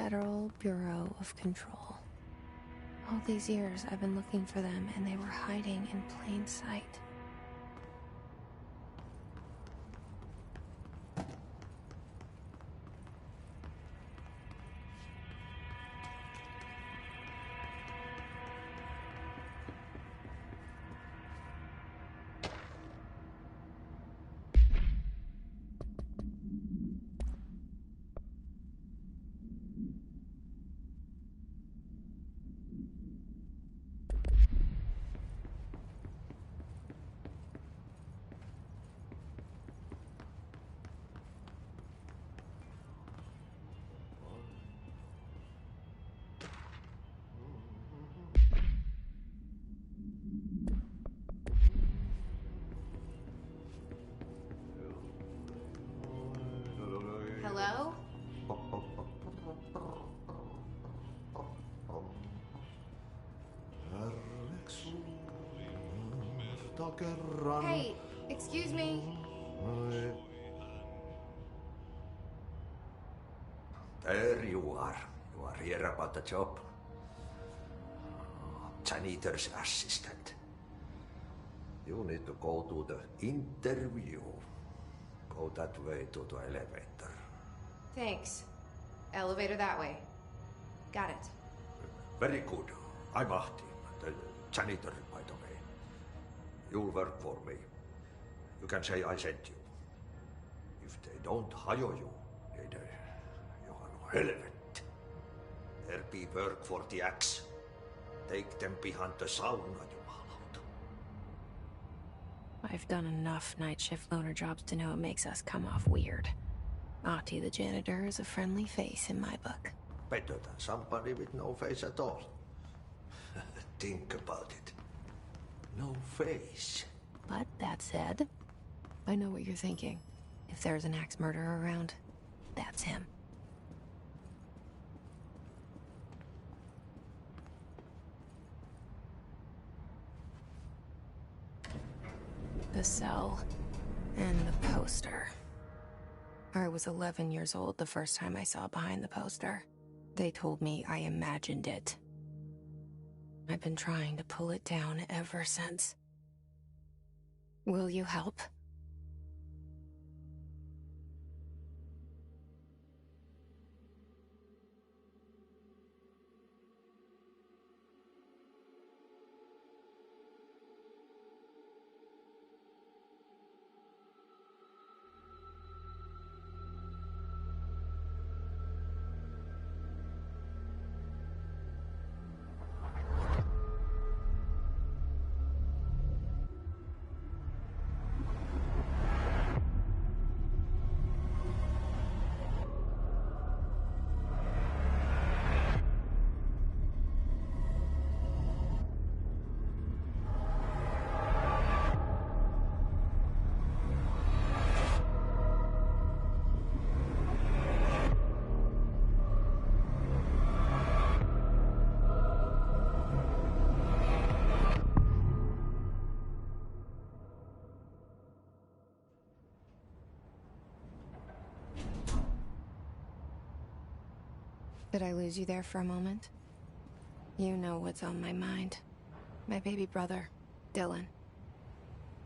Federal Bureau of Control. All these years I've been looking for them, and they were hiding in plain sight. Hello? Hey, excuse me. There you are. You are here about the job. Janitor's assistant. You need to go to the interview. Go that way to the elevator. Thanks. Elevator that way. Got it. Very good. I'm Ahti, the janitor, by the way. You'll work for me. You can say I sent you. If they don't hire you, niin Johan helvet. There be work for the axe. Take them behind the sauna, jumalauta. I've done enough night shift loner jobs to know it makes us come off weird. Ahti the janitor is a friendly face in my book. Better than somebody with no face at all. Think about it. No face. But that said, I know what you're thinking. If there's an axe murderer around, that's him. The cell and the poster. I was 11 years old the first time I saw behind the poster. They told me I imagined it. I've been trying to pull it down ever since. Will you help? Did I lose you there for a moment? You know what's on my mind. My baby brother, Dylan.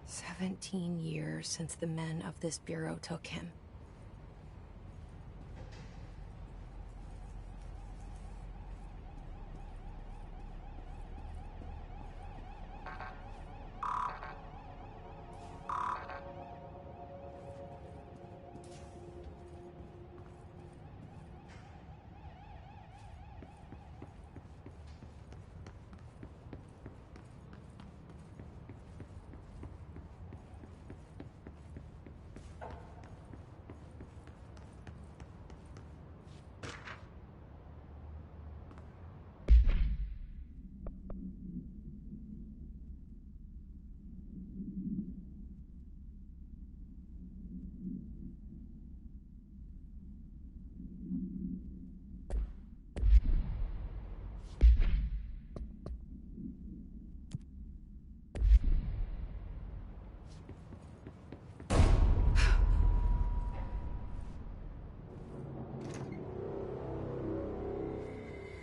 17 years since the men of this bureau took him.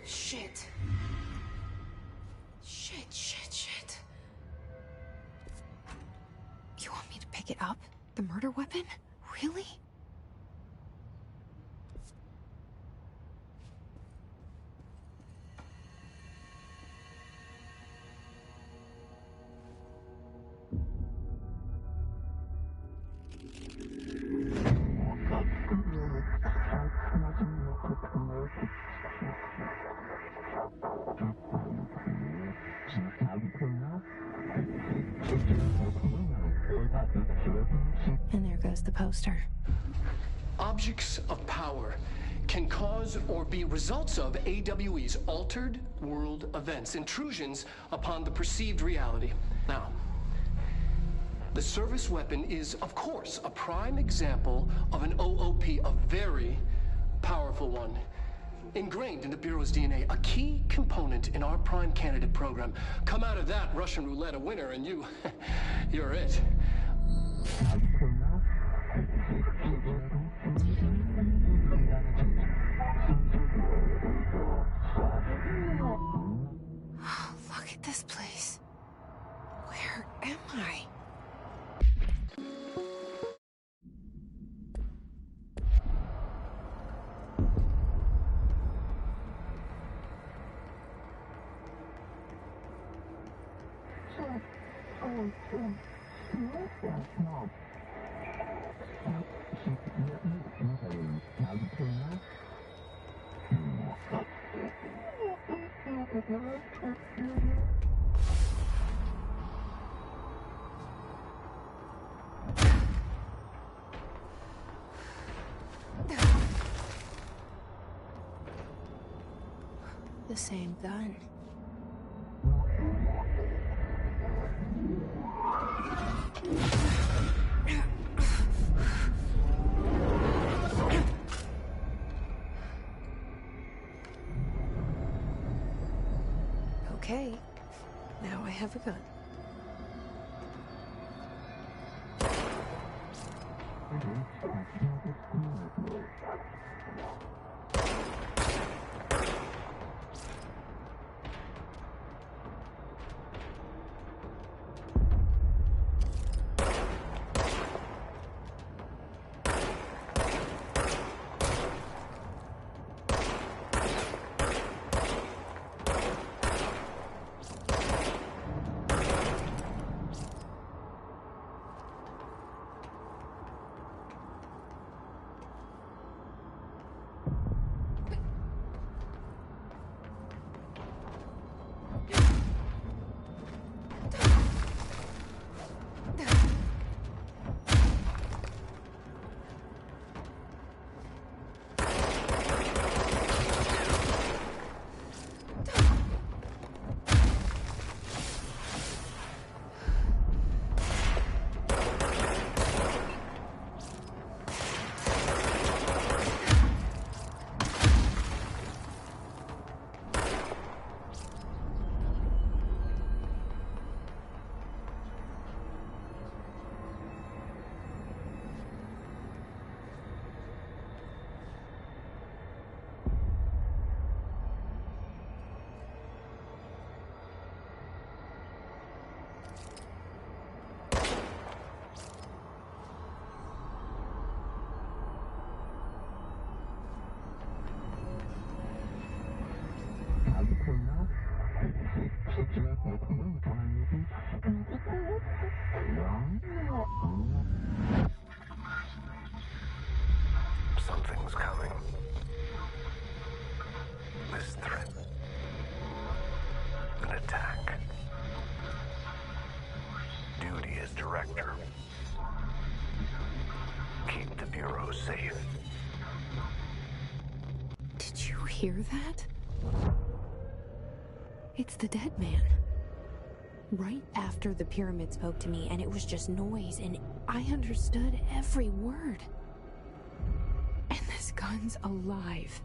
Shit. Shit. You want me to pick it up? The murder weapon? Really? And there goes the poster. Objects of power can cause or be results of AWE's altered world events, intrusions upon the perceived reality. Now, the service weapon is, of course, a prime example of an OOP, a very powerful one. Ingrained in the Bureau's DNA, a key component in our prime candidate program. Come out of that Russian roulette a winner and you're it. Look at this place. Where am I? The same gun. Okay, now I have a gun. Something's coming. This threat. An attack. Duty as director. Keep the Bureau safe. Did you hear that? It's the dead man. Right after the pyramid spoke to me, and it was just noise, and I understood every word. And this gun's alive.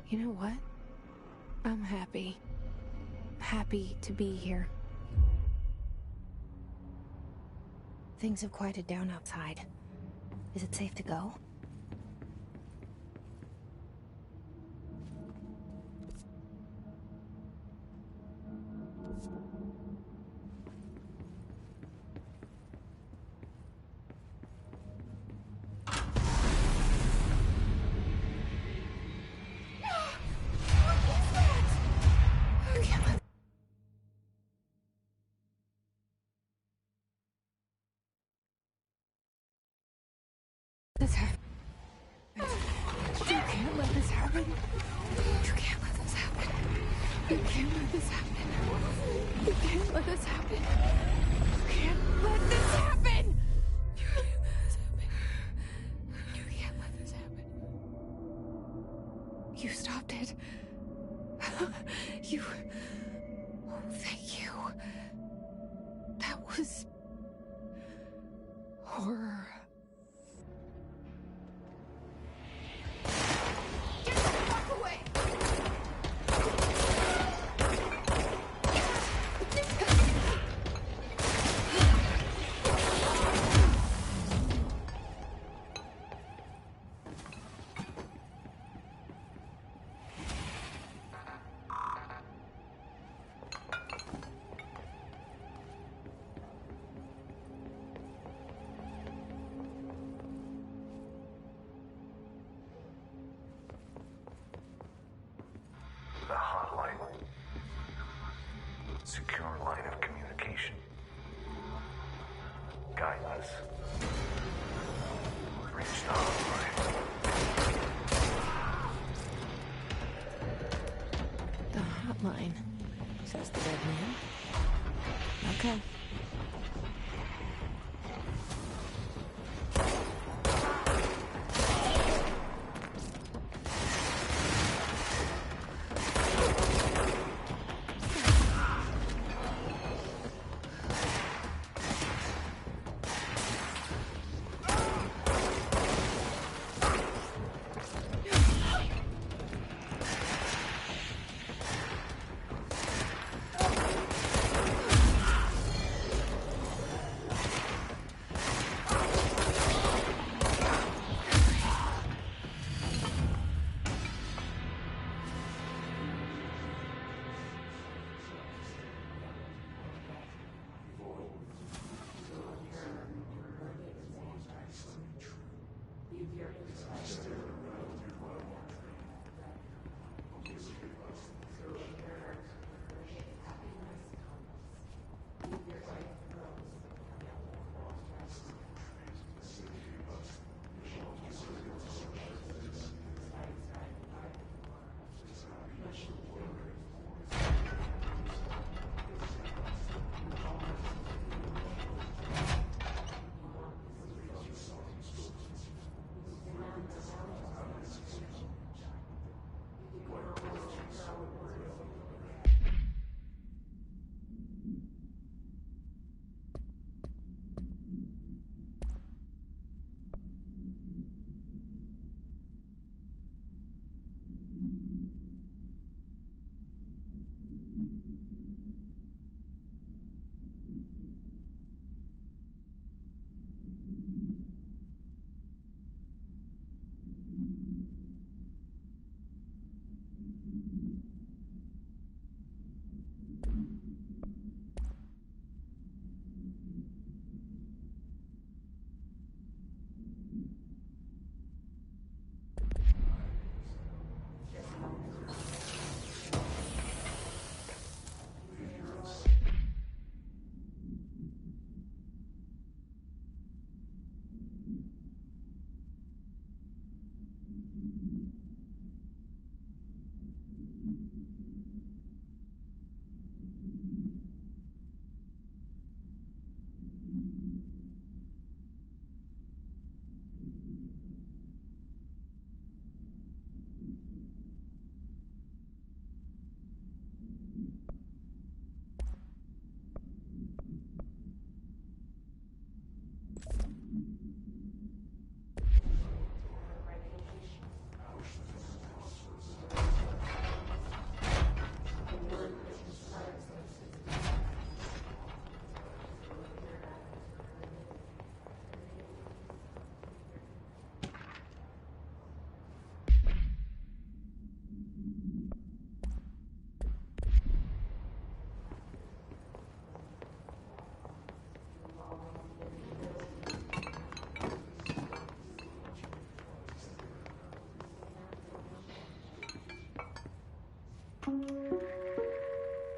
You know what? I'm happy. Happy to be here. Things have quieted down outside. Is it safe to go? this happen. You can't let this happen. You can't let this happen. You can't let this happen. You can't let this happen. You can't let this happen. You can't let this happen. You stopped it. You... Oh, thank you. That was... horror. Get the fuck away! The hotline. Secure line of communication. Guidance. Reach the hotline. The hotline, says the dead man. Okay.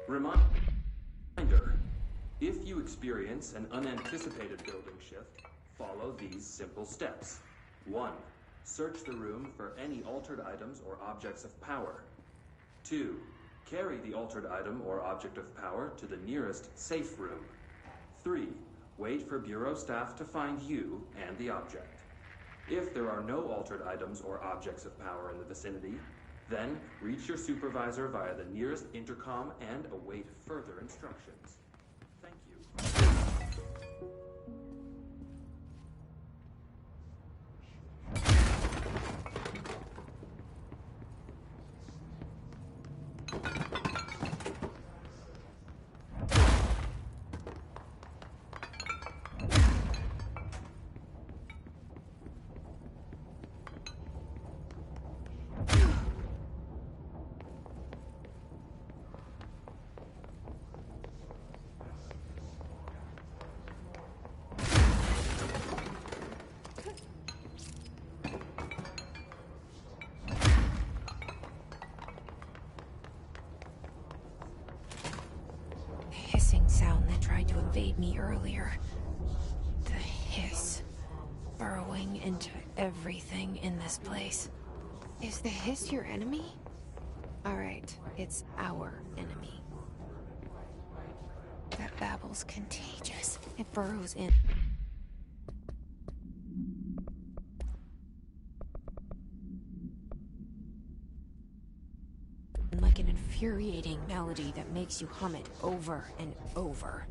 Reminder, if you experience an unanticipated building shift, follow these simple steps. 1. Search the room for any altered items or objects of power. 2. Carry the altered item or object of power to the nearest safe room. 3. Wait for Bureau staff to find you and the object. If there are no altered items or objects of power in the vicinity, then reach your supervisor via the nearest intercom and await further instructions. Thank you. Sound that tried to invade me earlier. The hiss. Burrowing into everything in this place. Is the hiss your enemy? Alright, it's our enemy. That babble's contagious. It burrows in. Like an infuriating melody that makes you hum it over and over.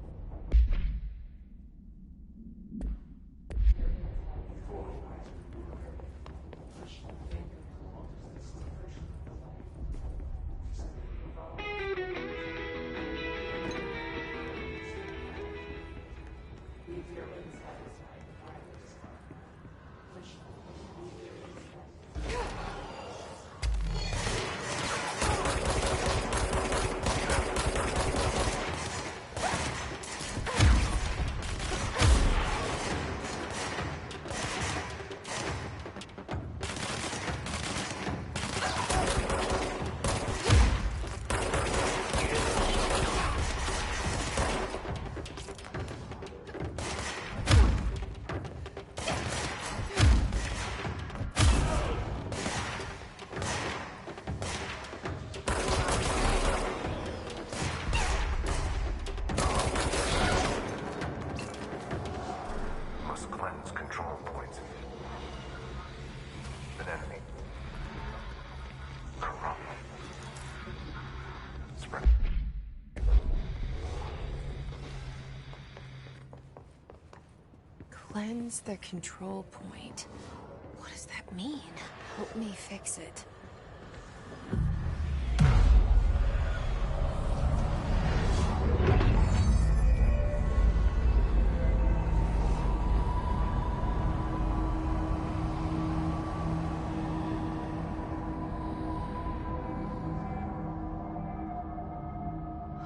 Cleanse the control point. What does that mean? Help me fix it.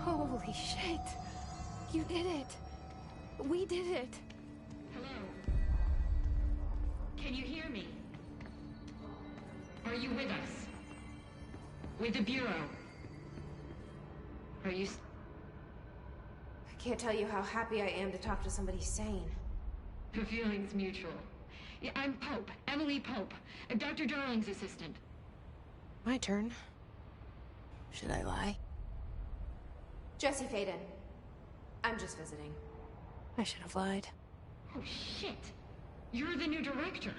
Holy shit! You did it! We did it! Can you hear me? Are you with us? With the Bureau? Are you... I can't tell you how happy I am to talk to somebody sane. The feeling's mutual. Yeah, I'm Pope. Emily Pope. Dr. Darling's assistant. My turn. Should I lie? Jesse Faden. I'm just visiting. I should have lied. Oh, shit. You're the new director.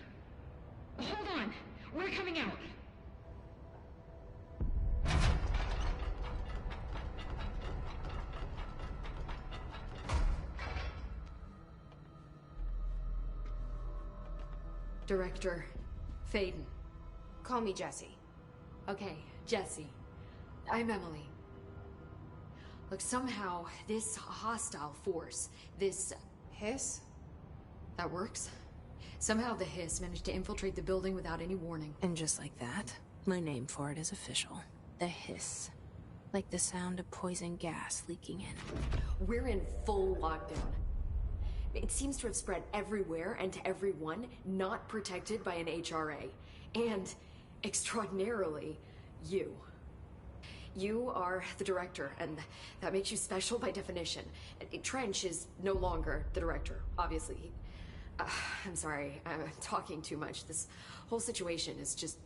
Hold on. We're coming out. Director Faden. Call me Jesse. Okay, Jesse. I'm Emily. Look, somehow, this hostile force, this... Hiss? That works? Somehow the hiss managed to infiltrate the building without any warning. And just like that, my name for it is official. The hiss. Like the sound of poison gas leaking in. We're in full lockdown. It seems to have spread everywhere and to everyone not protected by an HRA. And, extraordinarily, you. You are the director, and that makes you special by definition. Trench is no longer the director, obviously. I'm sorry, I'm talking too much. This whole situation is just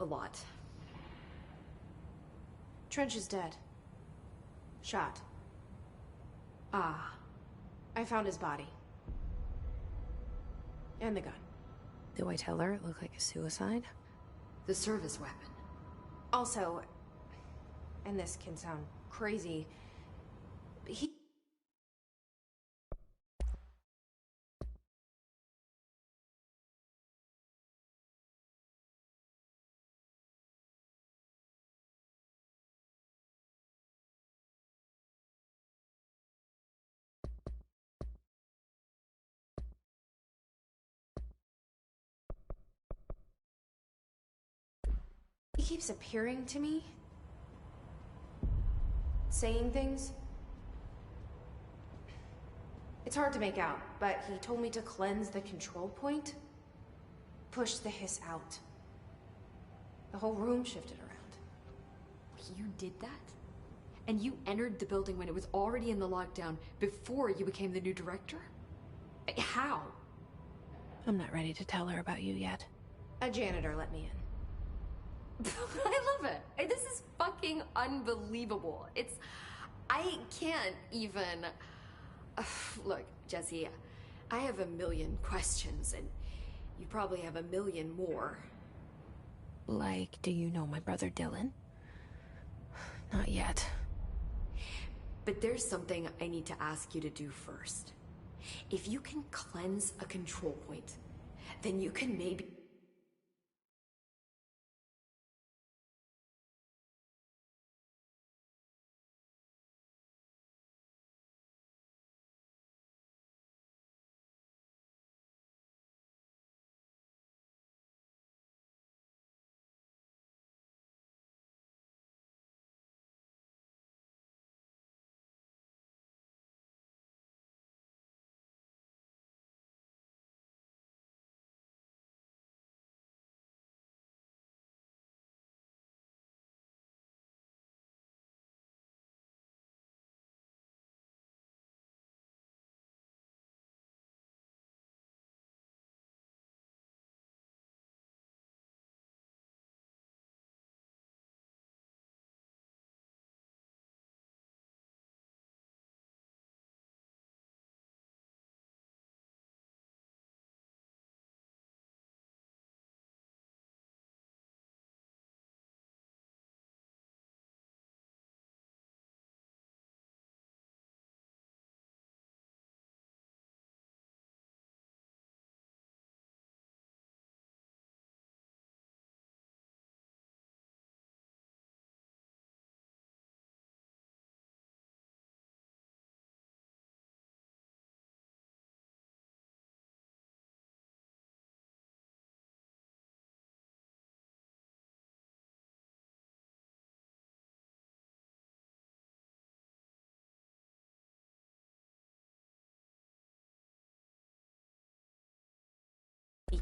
a lot. Trench is dead. Shot. Ah. I found his body. And the gun. Do I tell her it looked like a suicide? The service weapon. Also, and this can sound crazy, he... He keeps appearing to me. Saying things. It's hard to make out, but he told me to cleanse the control point. Push the hiss out. The whole room shifted around. You did that? And you entered the building when it was already in the lockdown before you became the new director? How? I'm not ready to tell her about you yet. A janitor let me in. I love it. This is fucking unbelievable. I can't even... Look, Jesse, I have a million questions, and you probably have a million more. Like, do you know my brother Dylan? Not yet. But there's something I need to ask you to do first. If you can cleanse a control point, then you can maybe...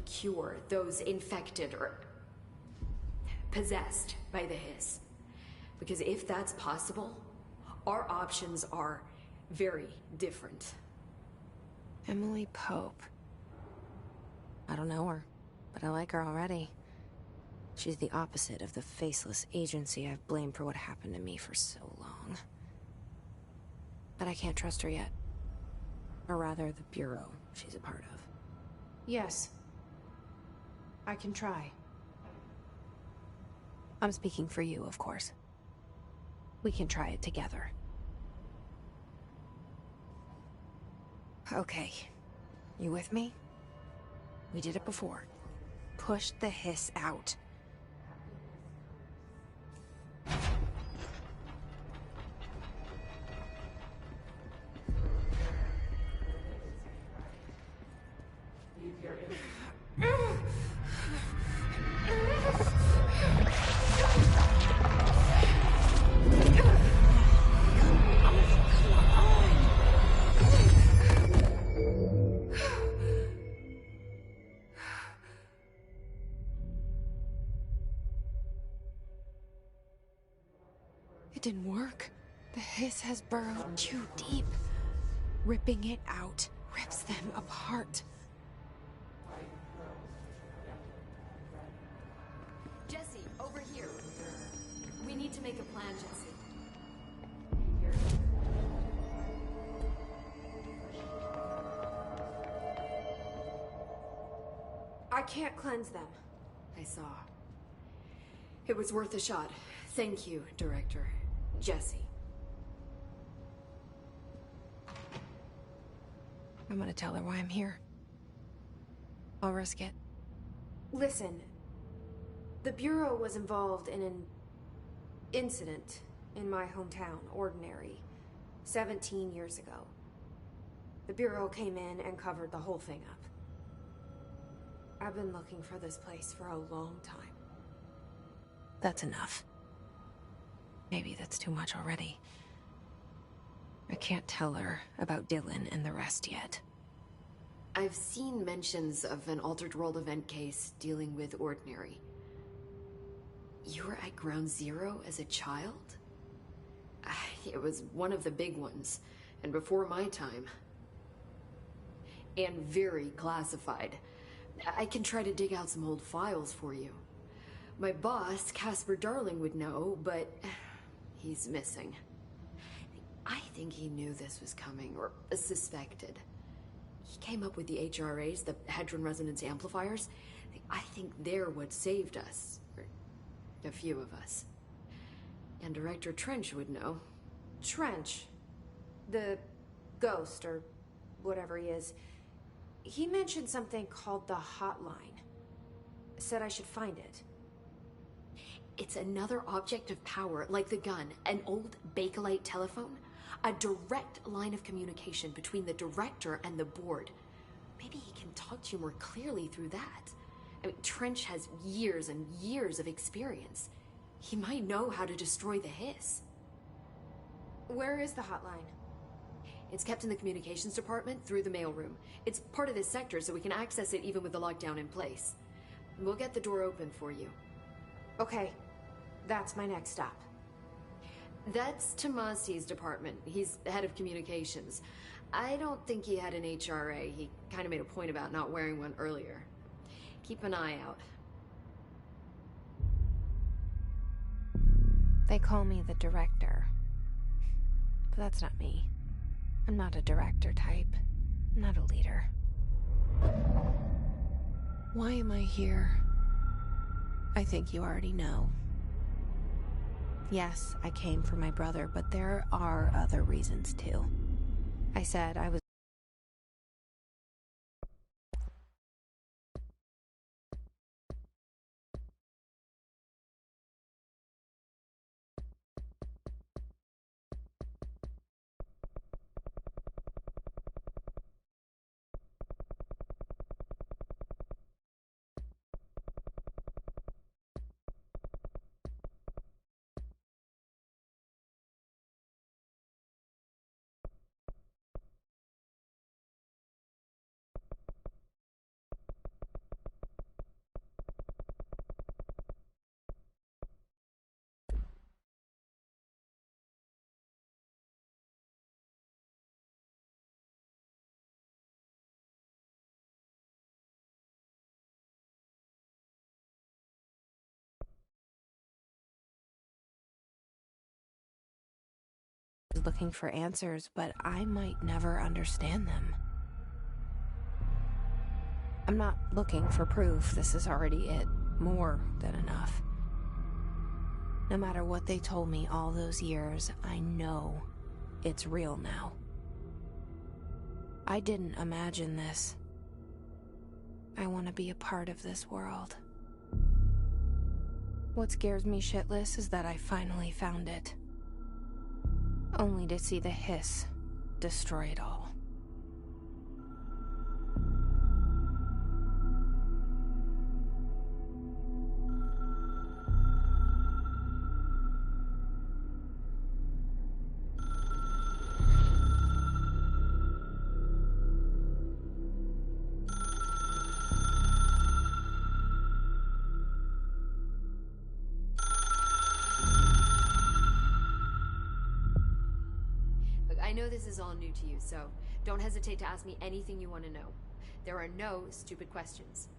cure those infected or possessed by the hiss. Because if that's possible, our options are very different. Emily Pope. I don't know her, but I like her already. She's the opposite of the faceless agency I've blamed for what happened to me for so long. But I can't trust her yet. Or rather, the Bureau she's a part of. Yes. I can try. I'm speaking for you, of course. We can try it together. Okay. You with me? We did it before. Push the hiss out. It didn't work. The hiss has burrowed too deep. Ripping it out rips them apart. need to make a plan, Jesse. I can't cleanse them. I saw. It was worth a shot. Thank you, Director. Jesse. I'm gonna tell her why I'm here. I'll risk it. Listen, the Bureau was involved in an incident in my hometown, Ordinary, 17 years ago. The Bureau came in and covered the whole thing up. I've been looking for this place for a long time. That's enough. Maybe that's too much already. I can't tell her about Dylan and the rest yet. I've seen mentions of an Altered World event case dealing with Ordinary. You were at Ground Zero as a child? It was one of the big ones, and before my time. And very classified. I can try to dig out some old files for you. My boss, Casper Darling, would know, but he's missing. I think he knew this was coming, or suspected. He came up with the HRAs, the Hadron Resonance Amplifiers. I think they're what saved us. Or a few of us. And Director Trench would know. Trench, the ghost, or whatever he is, he mentioned something called the Hotline. Said I should find it. It's another object of power, like the gun, an old Bakelite telephone. A direct line of communication between the Director and the board. Maybe he can talk to you more clearly through that. I mean, Trench has years and years of experience. He might know how to destroy the Hiss. Where is the hotline? It's kept in the communications department through the mailroom. It's part of this sector, so we can access it even with the lockdown in place. We'll get the door open for you. Okay, that's my next stop. That's Tomasi's department. He's the head of communications. I don't think he had an HRA. He kind of made a point about not wearing one earlier. Keep an eye out. They call me the Director. But that's not me. I'm not a director type. I'm not a leader. Why am I here? I think you already know. Yes, I came for my brother, but there are other reasons too. I said I was looking for answers, but I might never understand them. I'm not looking for proof. This is already it. More than enough. No matter what they told me all those years, I know it's real now. I didn't imagine this. I want to be a part of this world. What scares me shitless is that I finally found it. Only to see the Hiss destroy it all. I know this is all new to you, so don't hesitate to ask me anything you want to know. There are no stupid questions.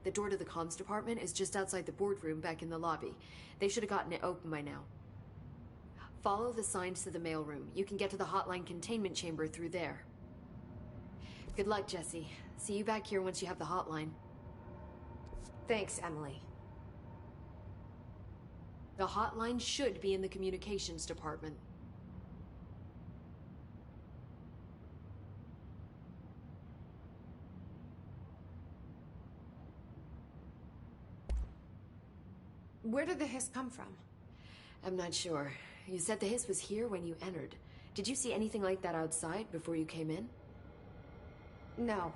The door to the comms department is just outside the boardroom back in the lobby. They should have gotten it open by now. Follow the signs to the mailroom. You can get to the hotline containment chamber through there. Good luck, Jesse. See you back here once you have the hotline. Thanks, Emily. The hotline should be in the communications department. Where did the hiss come from? I'm not sure. You said the hiss was here when you entered. Did you see anything like that outside before you came in? No.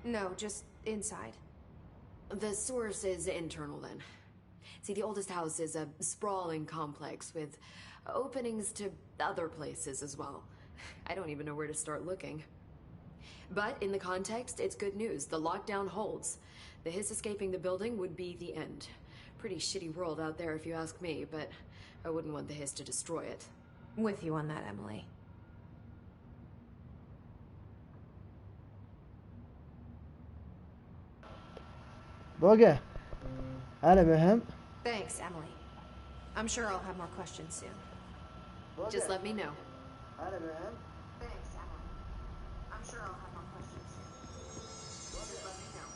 No, just inside. The source is internal, then. See, the oldest house is a sprawling complex with openings to other places as well. I don't even know where to start looking. But in the context, it's good news. The lockdown holds. The hiss escaping the building would be the end. Pretty shitty world out there if you ask me, but I wouldn't want the hiss to destroy it. With you on that, Emily. بوقة أنا مهم. Thanks, Emily. I'm sure I'll have more questions soon. Just let me know. أنا مهم. Thanks, Emily. I'm sure I'll have more questions soon. Just let me know.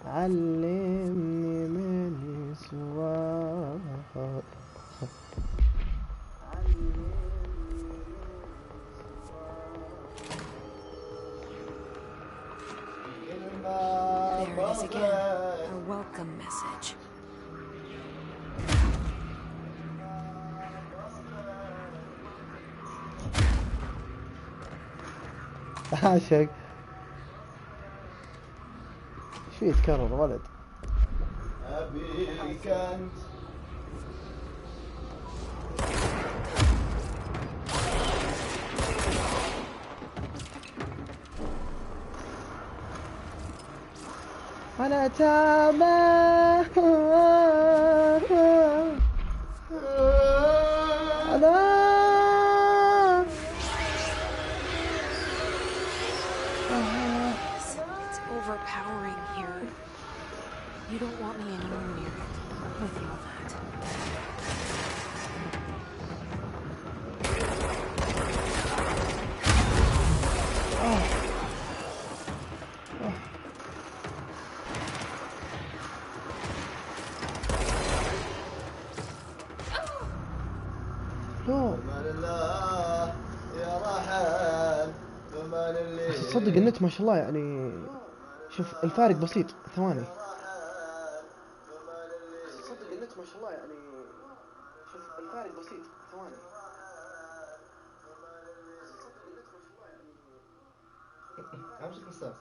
علمني من سواك There it is again. A welcome message. عاشق شو يتكرر ولد أبيك أنت أنا تعبان أنا It's overpowering here. You don't want me anywhere near it. With all that. تصدق النت ما شاء الله يعني شوف الفارق بسيط ثواني تصدق النت ما شاء الله يعني شوف الفارق بسيط ثواني امسك الساعة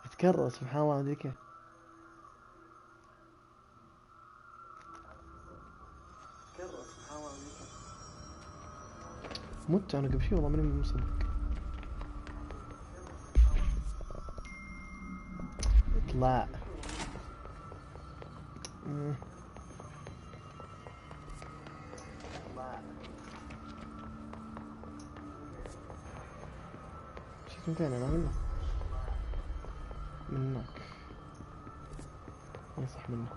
اتكرر سبحان الله ما كيف مت انا قبل شوي والله ماني مصدق اطلع شفت مكان انا منه من هناك يصح منه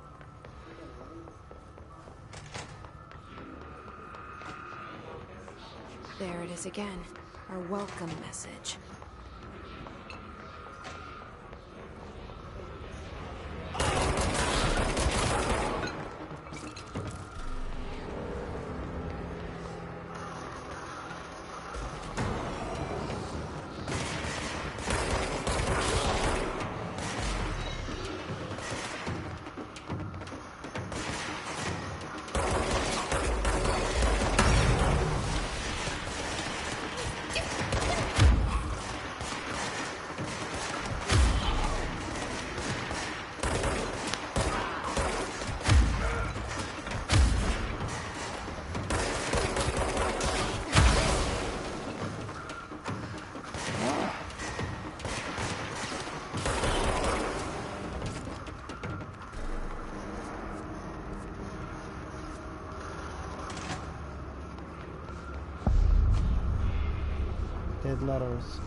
There it is again. Our welcome message. كيد لاروس.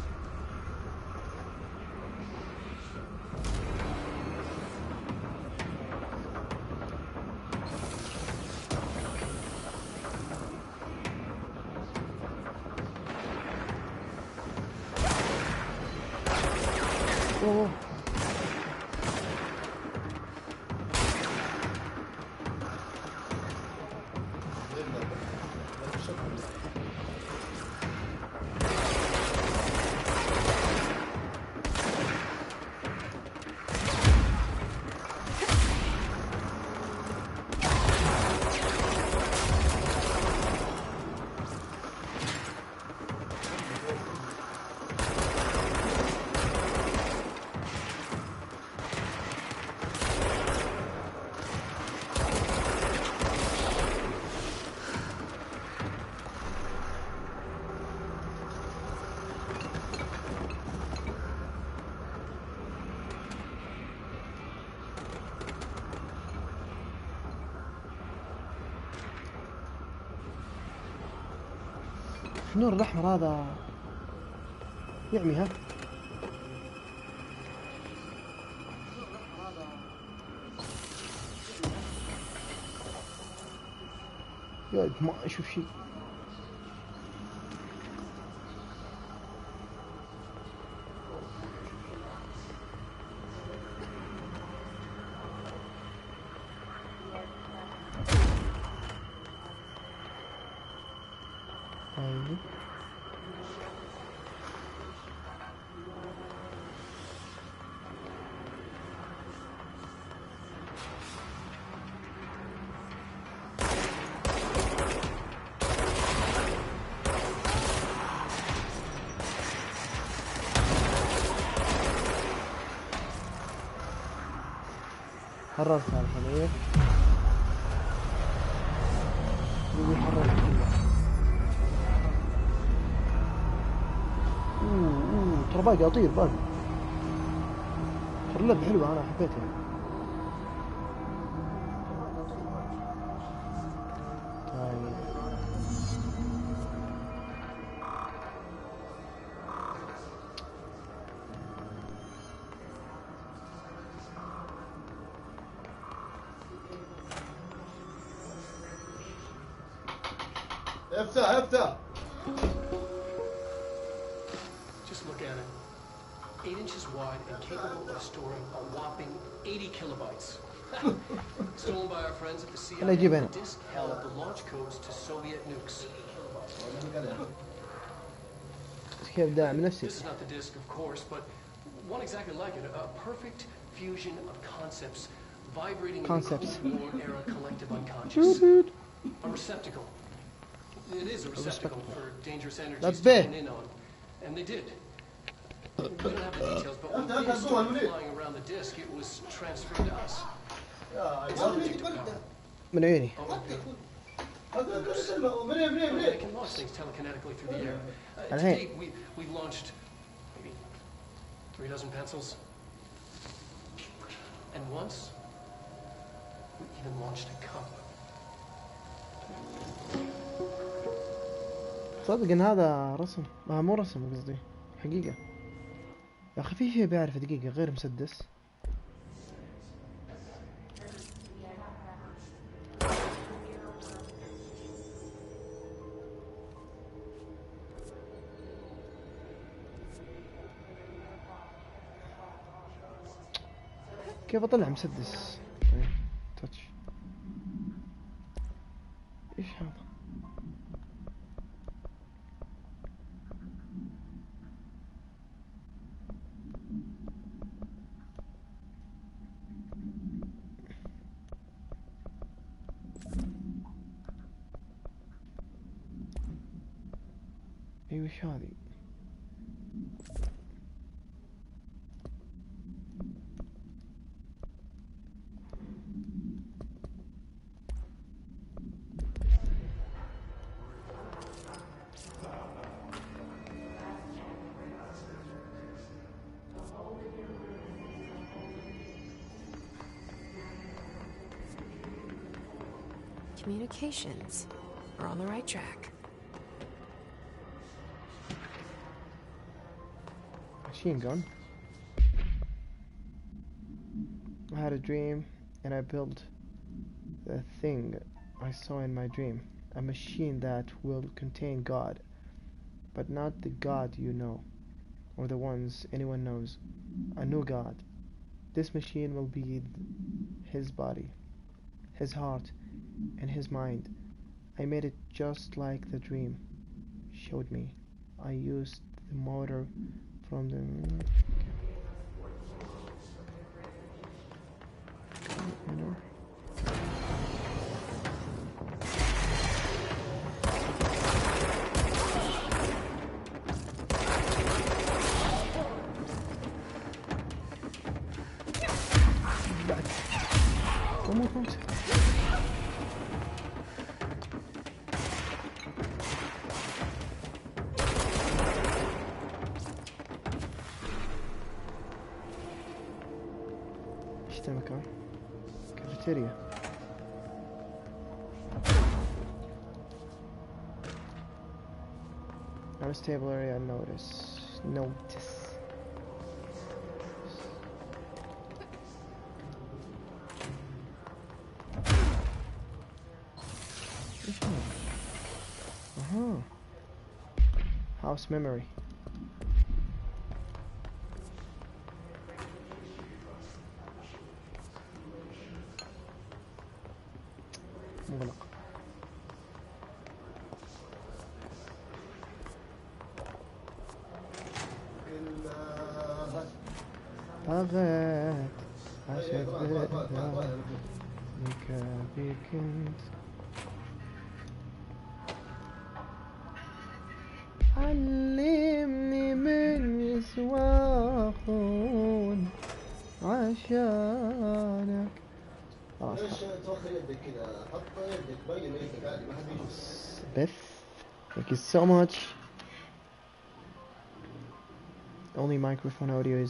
اوه النور الأحمر هذا يعمي ها. يا ما أشوف شيء. طيب حررت الحين. ايه يقول حررت كله. ترى باقي اطير باقي. ترى اللعبة حلوة انا حبيتها. طيب افتح Just look at it. 8 inches wide and capable of storing a whopping 80 kilobytes. Stolen by our friends at the CIA. The disk held the launch codes to Soviet nukes. كيف داعم نفسي. This is not the disk, of course, but one exactly like it. A perfect fusion of concepts vibrating in the Cold War era collective unconscious. A receptacle. It is a receptacle for dangerous energies to hone in on. And they did. We don't have the details, but when things started flying around the disk, it was transferred to us. من عيني. They can launch things telekinetically through the air. To date, we've launched maybe 3 dozen pencils. And once, we even launched a cup. صدق ان هذا رسم. مو رسم قصدي حقيقة. يا اخي في شيء بعرف دقيقة غير مسدس. كيف اطلع مسدس؟ تاتش. ايش هذا؟ ايوه ايش هذي؟ Communications. We're on the right track. machine gun. I had a dream and I built the thing I saw in my dream. A machine that will contain God, but not the God you know, or the ones anyone knows. A new God. This machine will be his body, his heart, and his mind. I made it just like the dream showed me. I used the motor from the... You know? One more point. ايش ده مكان؟ كافيتيريا. Unstable area notice. House memory. مغلق. بغيت أشبهها بك بكنت علمني من يسواخون عشانك. ليش توخر يدك كذا؟ حط يدك بين يدك عادي ما حد يشوف. Beth, thank you so much. Only microphone audio is